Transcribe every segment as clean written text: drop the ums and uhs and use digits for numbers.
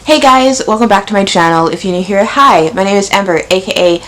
Hey guys, welcome back to my channel. If you're new here, hi, my name is Ember, aka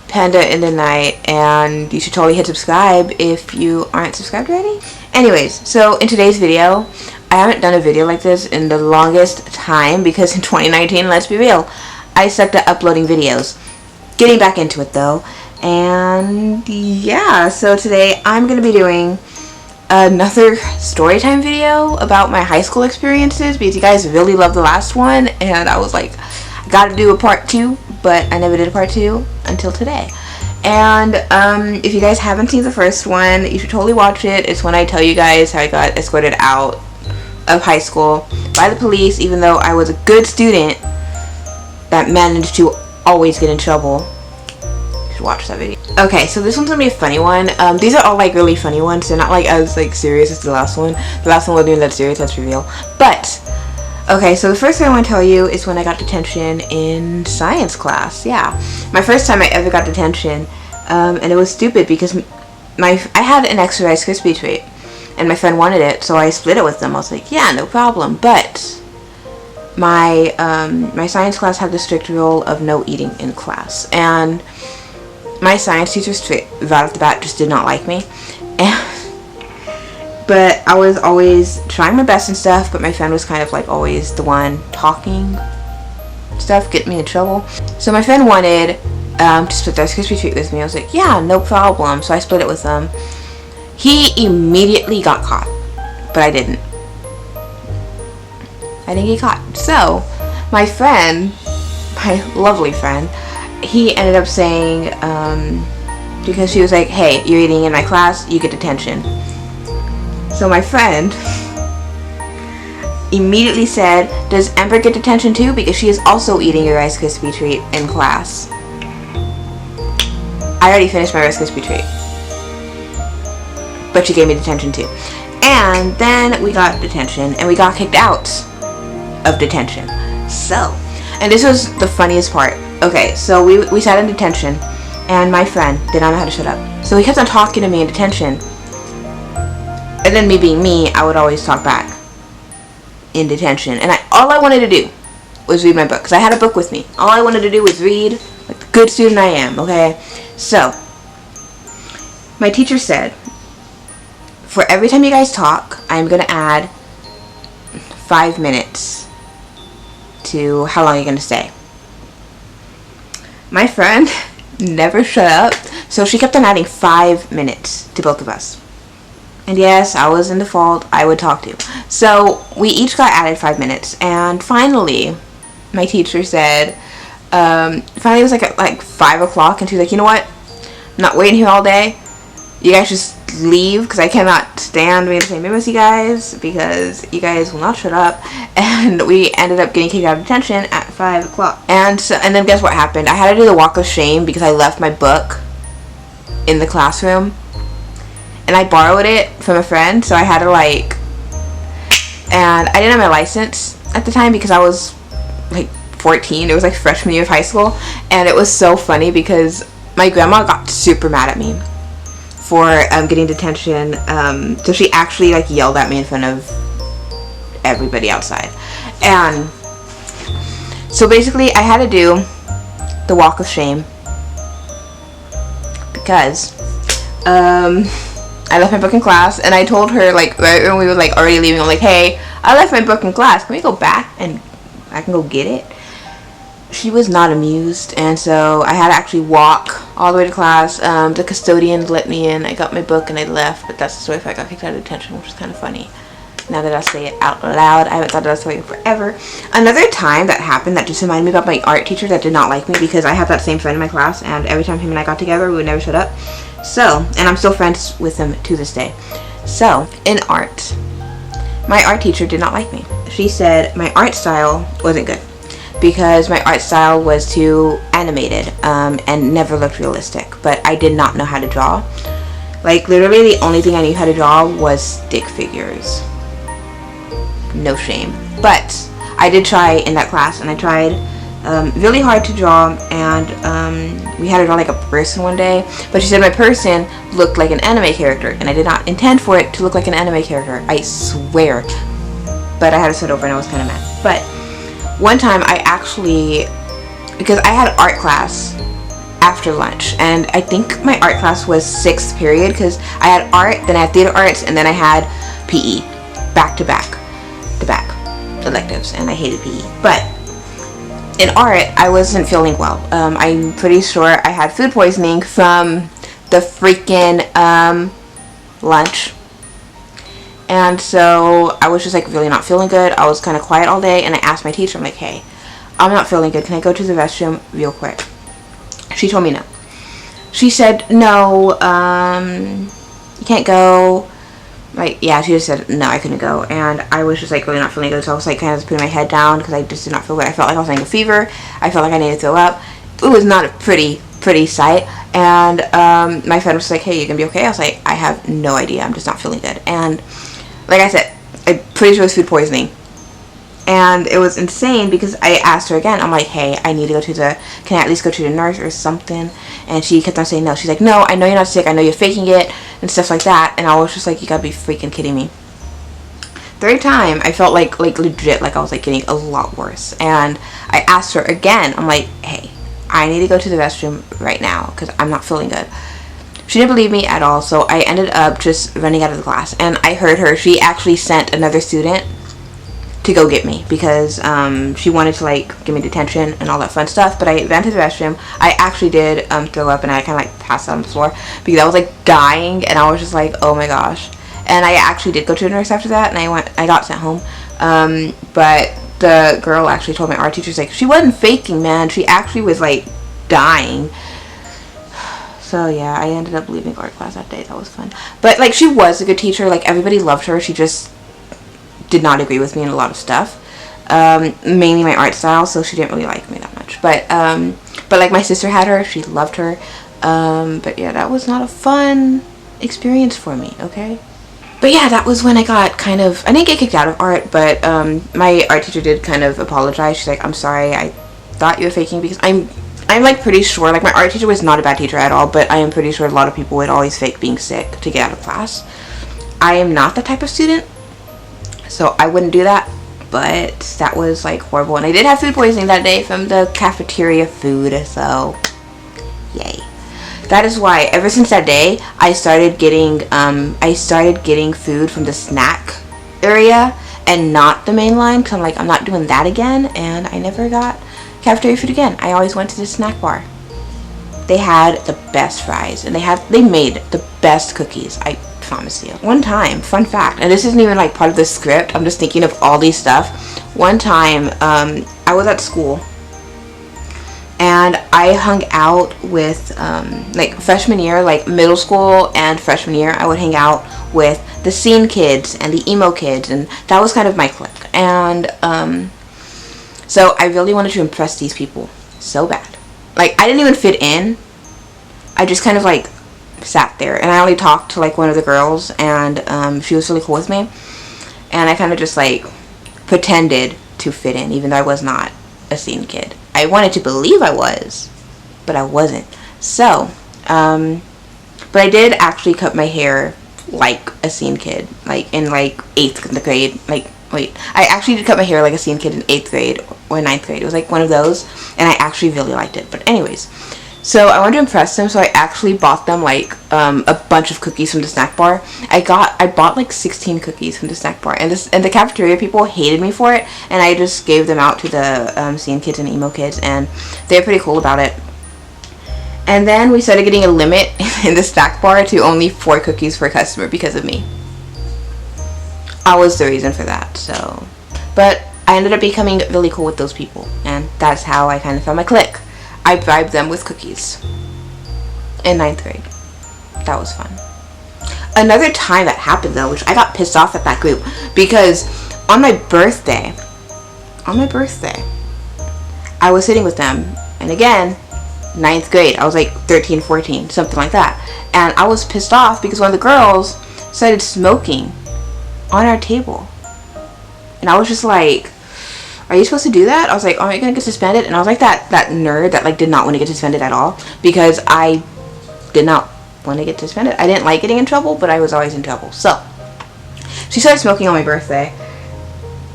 PandaintheNight, and you should totally hit subscribe if you aren't subscribed already. Anyways, so in today's video, I haven't done a video like this in the longest time because in 2019, let's be real, I sucked at uploading videos. Getting back into it though, and yeah, so today I'm going to be doing another storytime video about my high school experiences because you guys really loved the last one and I was like, I gotta do a part 2, but I never did a part 2 until today. And if you guys haven't seen the first one, you should totally watch it. It's when I tell you guys how I got escorted out of high school by the police, even though I was a good student that managed to always get in trouble. Watch that video. Okay, so this one's gonna be a funny one. These are all like really funny ones. They're not like as like serious as the last one. The last one wasn't even that serious, let's reveal. But okay, so the first thing I want to tell you is when I got detention in science class. Yeah, my first time I ever got detention, and it was stupid because I had an extra Rice Krispie treat, and my friend wanted it, so I split it with them. I was like, yeah, no problem. But my my science class had the strict rule of no eating in class, and my science teacher straight right off the bat just did not like me, but I was always trying my best and stuff, but my friend was kind of like always the one talking stuff, getting me in trouble. So my friend wanted to split the Rice Krispie treat with me. I was like, yeah, no problem. So I split it with him. He immediately got caught, but I didn't get caught. So my friend, my lovely friend, he ended up saying, because she was like, hey, you're eating in my class, you get detention. So my friend immediately said, does Ember get detention too? Because she is also eating a Rice Krispie treat in class. I already finished my Rice Krispie treat, but she gave me detention too. And then we got detention, and we got kicked out of detention. So, and this was the funniest part. Okay, so we sat in detention, and my friend did not know how to shut up. So he kept on talking to me in detention. And then me being me, I would always talk back in detention. And all I wanted to do was read my book, because I had a book with me. All I wanted to do was read, like the good student I am, okay? So, my teacher said, for every time you guys talk, I'm going to add 5 minutes to how long you're going to stay. My friend never shut up, so she kept on adding 5 minutes to both of us. And yes, I was in default, I would talk to. So we each got added 5 minutes, and finally, my teacher said, finally it was like 5 o'clock, and she was like, you know what, I'm not waiting here all day, you guys just leave, because I cannot stand being in the same room as you guys, because you guys will not shut up. And we ended up getting kicked out of detention at 5 o'clock. And then guess what happened? I had to do the walk of shame because I left my book in the classroom, and I borrowed it from a friend, so I had to and I didn't have my license at the time because I was like 14. It was like freshman year of high school, and it was so funny because my grandma got super mad at me for getting detention, so she actually like yelled at me in front of everybody outside. And so basically I had to do the walk of shame because I left my book in class, and I told her like right when we were like already leaving, I'm like, hey, I left my book in class, can we go back and I can go get it? She was not amused, and so I had to actually walk all the way to class. The custodian let me in, I got my book, and I left. But that's the story if I got kicked out of detention, which is kind of funny now that I say it out loud. I haven't thought of that story in forever. Another time that happened that just reminded me about my art teacher that did not like me, because I have that same friend in my class, and every time him and I got together, we would never shut up. So, and I'm still friends with him to this day. So, in art, my art teacher did not like me. She said my art style wasn't good, because my art style was too animated and never looked realistic. But I did not know how to draw. Like, literally the only thing I knew how to draw was stick figures. No shame. But I did try in that class, and I tried really hard to draw, and we had to draw like a person one day, but she said my person looked like an anime character, and I did not intend for it to look like an anime character, I swear. But I had to start over, and I was kind of mad. But one time I actually, because I had art class after lunch, and I think my art class was 6th period, because I had art, then I had theater arts, and then I had PE, back to back electives, and I hated PE. But in art, I wasn't feeling well. I'm pretty sure I had food poisoning from the freaking lunch, and so I was just like really not feeling good. I was kind of quiet all day, and I asked my teacher, I'm like, hey, I'm not feeling good, can I go to the restroom real quick? She told me no. She said, no, you can't go. Like, yeah, she just said no, I couldn't go. And I was just like really not feeling good, so I was like kind of putting my head down because I just did not feel good. I felt like I was having a fever. I felt like I needed to throw up. It was not a pretty sight. And my friend was like, hey, you gonna be okay? I was like, I have no idea, I'm just not feeling good. And like I said, I'm pretty sure it was food poisoning. And it was insane because I asked her again. I'm like, hey, I need to go to the, can I at least go to the nurse or something? And she kept on saying no. She's like, no, I know you're not sick. I know you're faking it and stuff like that. And I was just like, you gotta be freaking kidding me. Third time, I felt like legit, like I was like getting a lot worse. And I asked her again. I'm like, hey, I need to go to the restroom right now because I'm not feeling good. She didn't believe me at all. So I ended up just running out of the class. And I heard her. She actually sent another student to go get me because she wanted to like give me detention and all that fun stuff. But I ran to the restroom. I actually did throw up, and I kind of like passed out on the floor because I was like dying, and I was just like, oh my gosh. And I actually did go to a nurse after that, and I got sent home. But the girl actually told my art teacher, like, she wasn't faking, man, she actually was like dying. So yeah, I ended up leaving art class that day. That was fun. But like, she was a good teacher, like everybody loved her. She just did not agree with me in a lot of stuff, mainly my art style, so she didn't really like me that much. But like my sister had her, she loved her. But yeah, that was not a fun experience for me, okay? But yeah, that was when I got kind of, I didn't get kicked out of art, but my art teacher did kind of apologize. She's like, I'm sorry, I thought you were faking, because I'm like pretty sure, like my art teacher was not a bad teacher at all, but I am pretty sure a lot of people would always fake being sick to get out of class. I am not that type of student, so I wouldn't do that, but that was like horrible. And I did have food poisoning that day from the cafeteria food, so yay. That is why ever since that day I started getting food from the snack area and not the main line, because I'm like, I'm not doing that again. And I never got cafeteria food again. I always went to the snack bar. They had the best fries, and they made the best cookies, I promise you. One time, fun fact, and this isn't even like part of the script, I'm just thinking of all these stuff. One time I was at school and I hung out with like freshman year, like middle school and freshman year, I would hang out with the scene kids and the emo kids, and that was kind of my clique. And so I really wanted to impress these people so bad. Like, I didn't even fit in. I just kind of like sat there, and I only talked to like one of the girls, and she was really cool with me, and I kind of just like pretended to fit in, even though I was not a scene kid. I wanted to believe I was, but I wasn't. So but I did actually cut my hair like a scene kid, like in like 8th grade. Like, wait, I actually did cut my hair like a scene kid in 8th grade or 9th grade. It was like one of those, and I actually really liked it. But anyways, so I wanted to impress them, so I actually bought them like a bunch of cookies from the snack bar. I bought like 16 cookies from the snack bar, and the cafeteria people hated me for it, and I just gave them out to the scene kids and emo kids, and they were pretty cool about it. And then we started getting a limit in the snack bar to only 4 cookies per customer because of me. I was the reason for that. So, but I ended up becoming really cool with those people, and that's how I kind of found my clique. I bribed them with cookies in 9th grade. That was fun. Another time that happened though, which I got pissed off at that group, because on my birthday, I was sitting with them, and again, 9th grade, I was like 13, 14, something like that, and I was pissed off because one of the girls started smoking on our table, and I was just like, are you supposed to do that? I was like, oh, are you gonna get suspended? And I was like that nerd that like did not want to get suspended at all, because I did not want to get suspended. I didn't like getting in trouble, but I was always in trouble. So she started smoking on my birthday.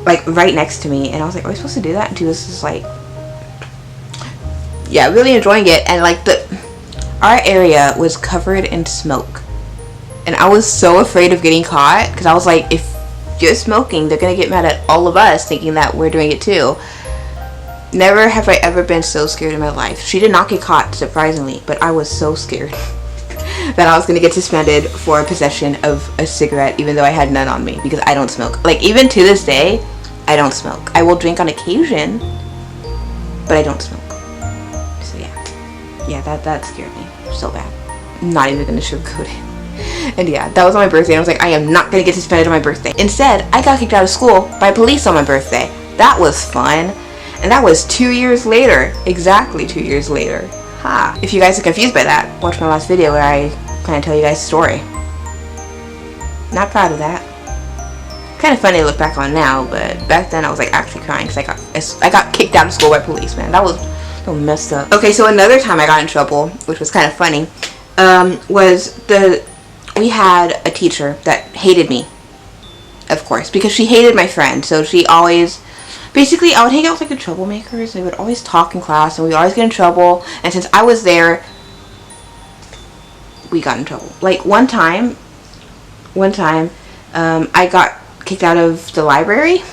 like right next to me, and I was like, are we supposed to do that? And she was just like, yeah, really enjoying it. And like our area was covered in smoke, and I was so afraid of getting caught, because I was like, if you're smoking, they're gonna get mad at all of us thinking that we're doing it too. Never have I ever been so scared in my life. She did not get caught, surprisingly, but I was so scared that I was gonna get suspended for possession of a cigarette, even though I had none on me, because I don't smoke. Like, even to this day, I don't smoke. I will drink on occasion, but I don't smoke. So yeah, that scared me so bad. I'm not even gonna sugarcoat it. And yeah, that was on my birthday, and I was like, I am not gonna get suspended on my birthday. Instead, I got kicked out of school by police on my birthday. That was fun. And that was 2 years later. Exactly 2 years later. Ha. If you guys are confused by that, watch my last video where I kind of tell you guys a story. Not proud of that. Kind of funny to look back on now, but back then I was like actually crying because I got kicked out of school by police, man. That was so messed up. Okay, so another time I got in trouble, which was kind of funny, we had a teacher that hated me, of course, because she hated my friend. So she always, basically, I would hang out with like the troublemakers. They would always talk in class, and we would always get in trouble. And since I was there, we got in trouble. Like one time, I got kicked out of the library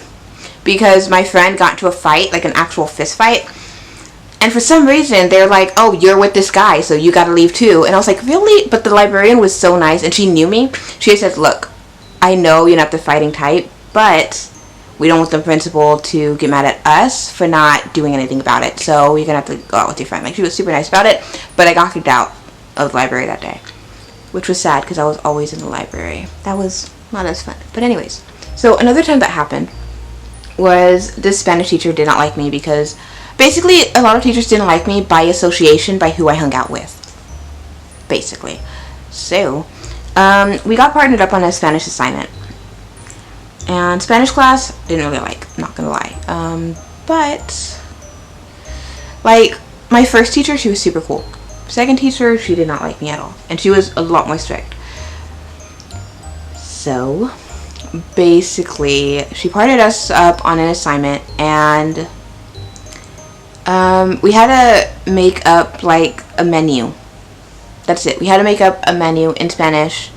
because my friend got into a fight, like an actual fist fight. And for some reason, they're like, oh, you're with this guy, so you gotta leave too. And I was like, really? But the librarian was so nice, and she knew me. She said, look, I know you're not the fighting type, but we don't want the principal to get mad at us for not doing anything about it. So you're gonna have to go out with your friend. Like, she was super nice about it, but I got kicked out of the library that day, which was sad because I was always in the library. That was not as fun. But anyways, so another time that happened was this Spanish teacher did not like me because basically a lot of teachers didn't like me by association, by who I hung out with, basically. So we got partnered up on a Spanish assignment, and Spanish class didn't really like, not gonna lie. But like my first teacher, she was super cool. Second teacher, she did not like me at all, and she was a lot more strict. So basically she partnered us up on an assignment, and we had to make up like a menu. That's it. We had to make up a menu in Spanish.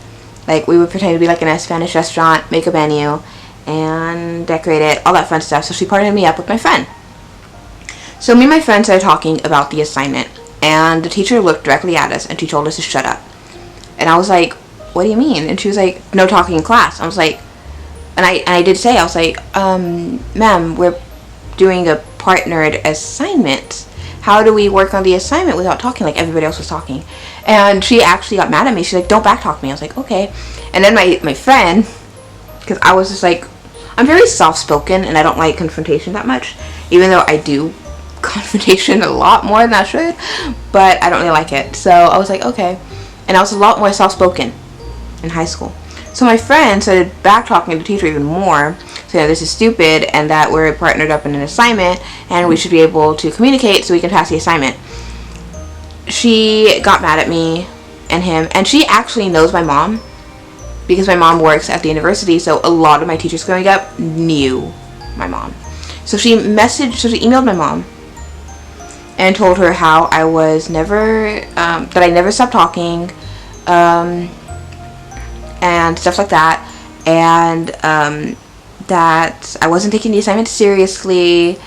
Like, we would pretend to be like in a Spanish restaurant, make a menu, and decorate it, all that fun stuff. So she partnered me up with my friend. So me and my friend started talking about the assignment, and the teacher looked directly at us, and she told us to shut up. And I was like, what do you mean? And she was like, no talking in class. I was like, and I did say, I was like, ma'am, we're doing a partnered assignment. How do we work on the assignment without talking like everybody else was talking? And she actually got mad at me. She's like, don't backtalk me. I was like, okay. And then my friend, because I was just like, I'm very soft-spoken and I don't like confrontation that much, even though I do confrontation a lot more than I should, but I don't really like it. So I was like, okay. And I was a lot more soft-spoken in high school. So my friend started backtalking the teacher even more, saying this is stupid and that we're partnered up in an assignment and we should be able to communicate so we can pass the assignment. She got mad at me and him, and she actually knows my mom because my mom works at the university, so a lot of my teachers growing up knew my mom. So she emailed my mom and told her how I was never, that I never stopped talking, and stuff like that, and that I wasn't taking the assignment seriously,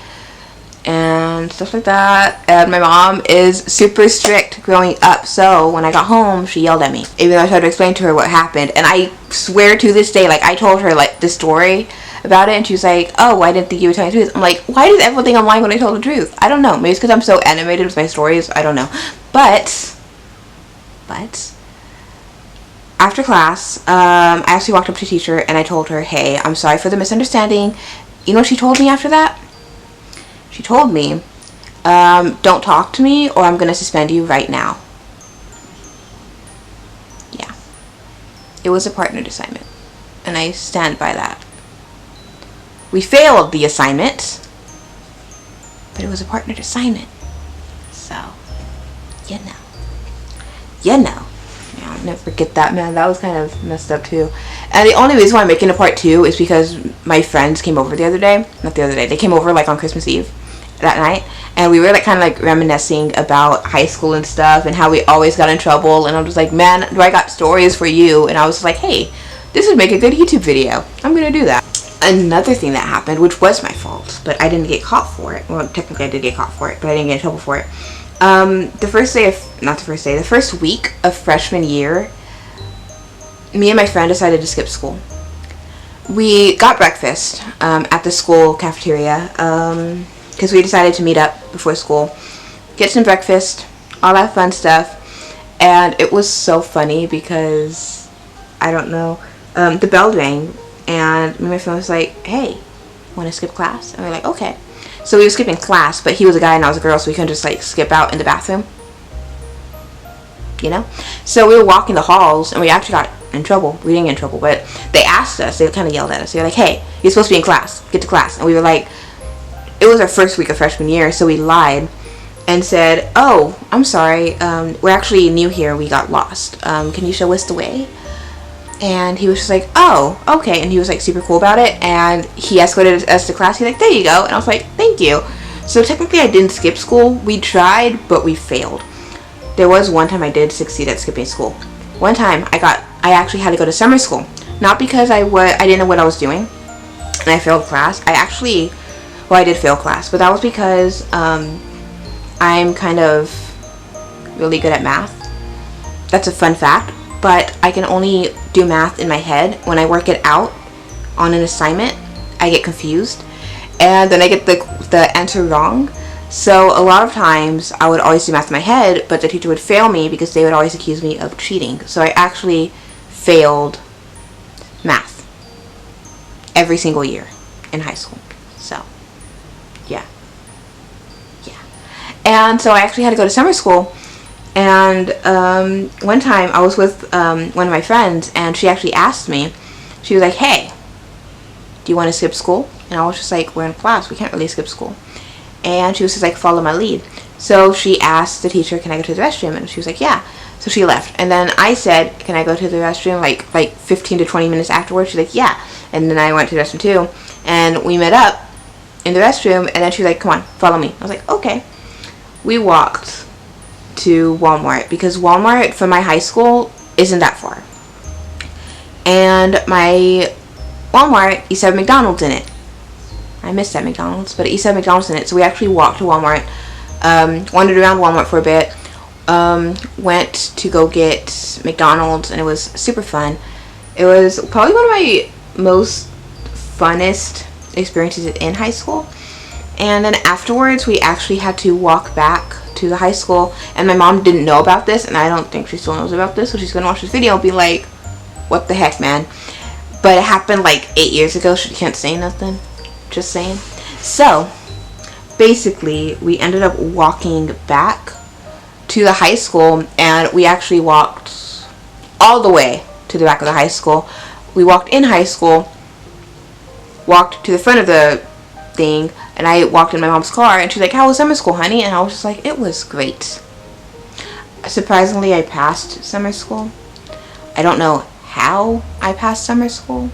and stuff like that. And my mom is super strict growing up, so when I got home, she yelled at me, even though I tried to explain to her what happened. And I swear to this day, like, I told her like the story about it, and she was like, oh, I didn't think you were telling the truth. I'm like, why does everyone think I'm lying when I told the truth? I don't know. Maybe it's because I'm so animated with my stories. I don't know. But after class, I actually walked up to the teacher and I told her, hey, I'm sorry for the misunderstanding. You know what she told me after that? She told me, don't talk to me or I'm going to suspend you right now. Yeah. It was a partnered assignment, and I stand by that. We failed the assignment, but it was a partnered assignment. So, you know. You know. never forget that, man. That was kind of messed up too. And the only reason why I'm making a part 2 is because my friends came over the other day. Not the other day. They came over like on Christmas Eve that night. And we were like kind of like reminiscing about high school and stuff and how we always got in trouble. And I'm just like, man, do I got stories for you? And I was like, hey, this would make a good YouTube video. I'm going to do that. Another thing that happened, which was my fault, but I didn't get caught for it. Well, technically I did get caught for it, but I didn't get in trouble for it. The first week of freshman year, me and my friend decided to skip school. We got breakfast at the school cafeteria because we decided to meet up before school, get some breakfast, all that fun stuff. And it was so funny because, I don't know, the bell rang and me and my friend was like, hey, want to skip class? And we were like, okay. So we were skipping class, but he was a guy and I was a girl, so we couldn't just like skip out in the bathroom, you know? So we were walking the halls and we actually got in trouble. We didn't get in trouble, but they asked us, they kind of yelled at us. They were like, hey, you're supposed to be in class, get to class. And we were like, it was our first week of freshman year, so we lied and said, oh, I'm sorry, we're actually new here, we got lost. Can you show us the way? And he was just like, oh, okay. And he was like super cool about it. And he escorted us to class. He's like, there you go. And I was like, thank you. So technically I didn't skip school. We tried, but we failed. There was one time I did succeed at skipping school. One time I actually had to go to summer school. Not because I didn't know what I was doing and I failed class. I did fail class, but that was because I'm kind of really good at math. That's a fun fact. But I can only do math in my head. When I work it out on an assignment, I get confused. And then I get the answer wrong. So a lot of times, I would always do math in my head, but the teacher would fail me because they would always accuse me of cheating. So I actually failed math every single year in high school. So, yeah. And so I actually had to go to summer school. And one time I was with one of my friends and she actually asked me, she was like, hey, do you want to skip school? And I was just like, we're in class, we can't really skip school. And she was just like, follow my lead. So she asked the teacher, can I go to the restroom? And she was like, yeah. So she left. And then I said, can I go to the restroom like 15 to 20 minutes afterwards? She's like, yeah. And then I went to the restroom too. And we met up in the restroom and then she was like, come on, follow me. I was like, okay. We walked to Walmart because Walmart from my high school isn't that far, and my Walmart used to have McDonald's in it. I miss that McDonald's, but it used to have McDonald's in it. So we actually walked to Walmart, wandered around Walmart for a bit, went to go get McDonald's, and it was super fun. It was probably one of my most funnest experiences in high school. And then afterwards we actually had to walk back to the high school, and my mom didn't know about this, and I don't think she still knows about this, so she's gonna watch this video and be like, what the heck, man? But it happened like 8 years ago. She can't say nothing, just saying. So basically we ended up walking back to the high school, and we actually walked all the way to the back of the high school. We walked in high school, walked to the front of the thing, and I walked in my mom's car, and she's like, how was summer school, honey? And I was just like, it was great. Surprisingly, I passed summer school. I don't know how I passed summer school,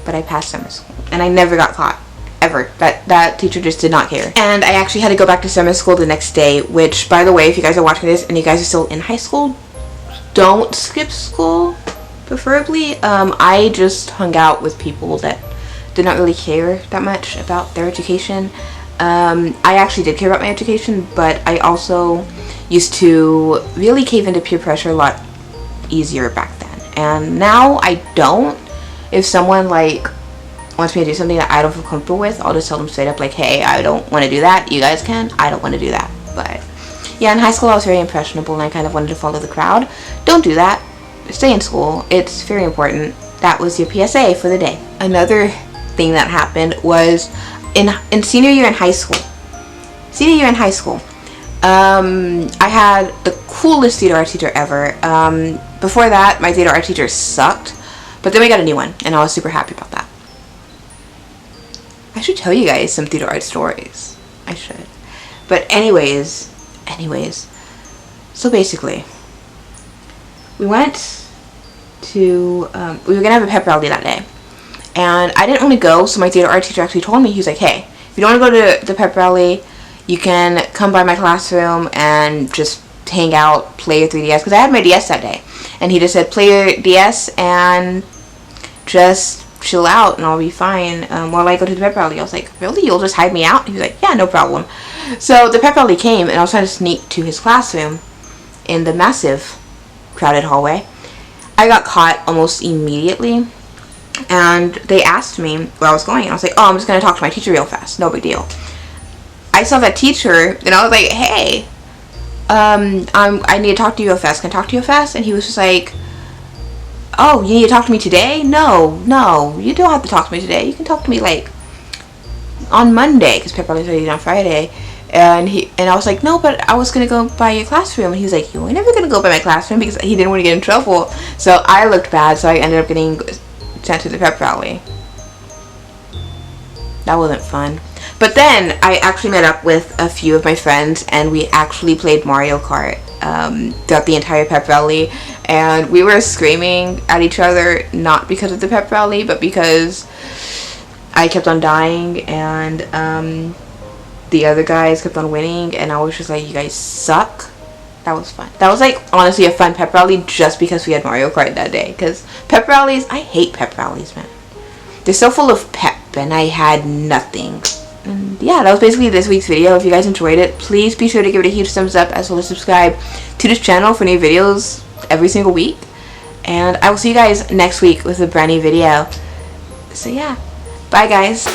but I passed summer school, and I never got caught, ever. That teacher just did not care. And I actually had to go back to summer school the next day, which, by the way, if you guys are watching this and you guys are still in high school, don't skip school, preferably. I just hung out with people that did not really care that much about their education. I actually did care about my education, but I also used to really cave into peer pressure a lot easier back then. And now I don't. If someone like wants me to do something that I don't feel comfortable with, I'll just tell them straight up like, hey, I don't want to do that. You guys can. I don't want to do that. But yeah, in high school I was very impressionable and I kind of wanted to follow the crowd. Don't do that. Stay in school. It's very important. That was your PSA for the day. Another thing that happened was in senior year in high school. I had the coolest theater art teacher ever. Before that, my theater art teacher sucked, but then we got a new one, and I was super happy about that. I should tell you guys some theater art stories. I should. But anyways, so basically, we went to, we were gonna have a pep rally that day, and I didn't want to go, so my theater art teacher actually told me, he was like, hey, if you don't want to go to the pep rally, you can come by my classroom and just hang out, play your 3DS, because I had my DS that day, and he just said, play your DS and just chill out and I'll be fine while I go to the pep rally. I was like, really? You'll just hide me out? He was like, yeah, no problem. So the pep rally came, and I was trying to sneak to his classroom in the massive crowded hallway. I got caught almost immediately, and they asked me where I was going, and I was like, oh, I'm just going to talk to my teacher real fast. No big deal. I saw that teacher, and I was like, hey, I need to talk to you real fast. Can I talk to you real fast? And he was just like, oh, you need to talk to me today? No, you don't have to talk to me today. You can talk to me, like, on Monday, because pep rally's already on Friday. And I was like, no, but I was going to go by your classroom. And he was like, you ain't never going to go by my classroom, because he didn't want to get in trouble. So I looked bad, so I ended up getting sent to the pep rally. That wasn't fun. But then I actually met up with a few of my friends, and we actually played Mario Kart throughout the entire pep rally. And we were screaming at each other, not because of the pep rally, but because I kept on dying, and the other guys kept on winning, and I was just like, you guys suck. That was fun. That was, like, honestly a fun pep rally just because we had Mario Kart that day. Because pep rallies, I hate pep rallies, man. They're so full of pep, and I had nothing. And yeah, that was basically this week's video. If you guys enjoyed it, please be sure to give it a huge thumbs up, as well as subscribe to this channel for new videos every single week. And I will see you guys next week with a brand new video. So yeah, bye guys.